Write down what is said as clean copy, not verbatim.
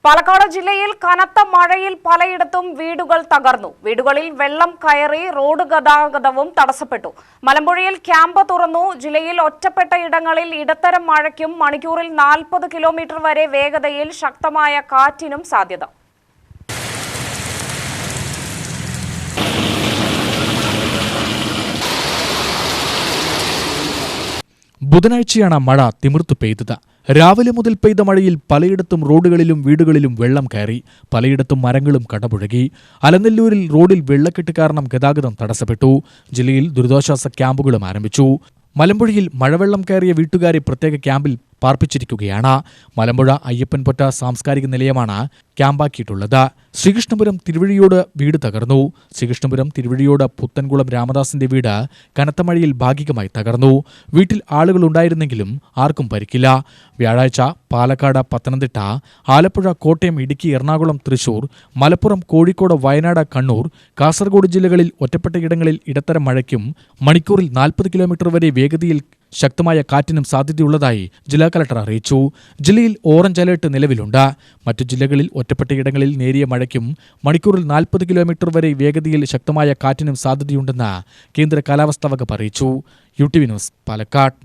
പാലക്കാട് ജില്ലയിൽ കനത്ത മഴയിൽ പലയിടത്തും വീടുകൾ തകർന്നു. വീടുകളിൽ വെള്ളം കയറി റോഡ് ഗതാഗതവും തടസ്സപ്പെട്ടു. മലമ്പുഴയിൽ ക്യാമ്പ് തുറന്നു. ജില്ലയിൽ ഒറ്റപ്പെട്ട ഇടങ്ങളിൽ ഇടത്തരം മഴയ്ക്കും മണിക്കൂറിൽ 40 കിലോമീറ്റർ വരെ വേഗതയിൽ ശക്തമായ കാറ്റിനും സാധ്യത. ബുധനാഴ്ചയാണ് മഴ തിമിർത്തു പെയ്തത്. രാവിലെ മുതൽ പെയ്ത മഴയിൽ പലയിടത്തും റോഡുകളിലും വീടുകളിലും വെള്ളം കയറി. പലയിടത്തും മരങ്ങളും കടപുഴകി. അലനല്ലൂരിൽ റോഡിൽ വെള്ളക്കെട്ട് കാരണം ഗതാഗതം തടസ്സപ്പെട്ടു. ജില്ലയിൽ ദുരിതാശ്വാസ ക്യാമ്പുകളും ആരംഭിച്ചു. മലമ്പുഴയിൽ മഴവെള്ളം കയറിയ വീട്ടുകാരെ പ്രത്യേക ക്യാമ്പിൽ പാർപ്പിച്ചിരിക്കുകയാണ്. മലമ്പുഴ അയ്യപ്പൻപൊറ്റ സാംസ്കാരിക നിലയമാണ് ക്യാമ്പാക്കിയിട്ടുള്ളത്. ശ്രീകൃഷ്ണപുരം തിരുവഴിയോട് വീട് തകർന്നു. ശ്രീകൃഷ്ണപുരം തിരുവഴിയോട് പുത്തൻകുളം രാമദാസിന്റെ വീട് കനത്ത മഴയിൽ ഭാഗികമായി തകർന്നു. വീട്ടിൽ ആളുകളുണ്ടായിരുന്നെങ്കിലും ആർക്കും പരിക്കില്ല. വ്യാഴാഴ്ച പാലക്കാട്, പത്തനംതിട്ട, ആലപ്പുഴ, കോട്ടയം, ഇടുക്കി, എറണാകുളം, തൃശൂർ, മലപ്പുറം, കോഴിക്കോട്, വയനാട്, കണ്ണൂർ, കാസർഗോഡ് ജില്ലകളിൽ ഒറ്റപ്പെട്ട ഇടങ്ങളിൽ ഇടത്തരം മഴയ്ക്കും മണിക്കൂറിൽ 40 കിലോമീറ്റർ വരെ വേഗതയിൽ ശക്തമായ കാറ്റിനും സാധ്യതയുള്ളതായി ജില്ലാ കലക്ടർ അറിയിച്ചു. ജില്ലയിൽ ഓറഞ്ച് അലേർട്ട് നിലവിലുണ്ട്. മറ്റു ജില്ലകളിൽ ഒറ്റപ്പെട്ടയിടങ്ങളിൽ നേരിയ മഴയ്ക്കും മണിക്കൂറിൽ 40 കിലോമീറ്റർ വരെ വേഗതയിൽ ശക്തമായ കാറ്റിനും സാധ്യതയുണ്ടെന്ന് കേന്ദ്ര കാലാവസ്ഥാ വകുപ്പ് അറിയിച്ചു. UTV news, Palakkad.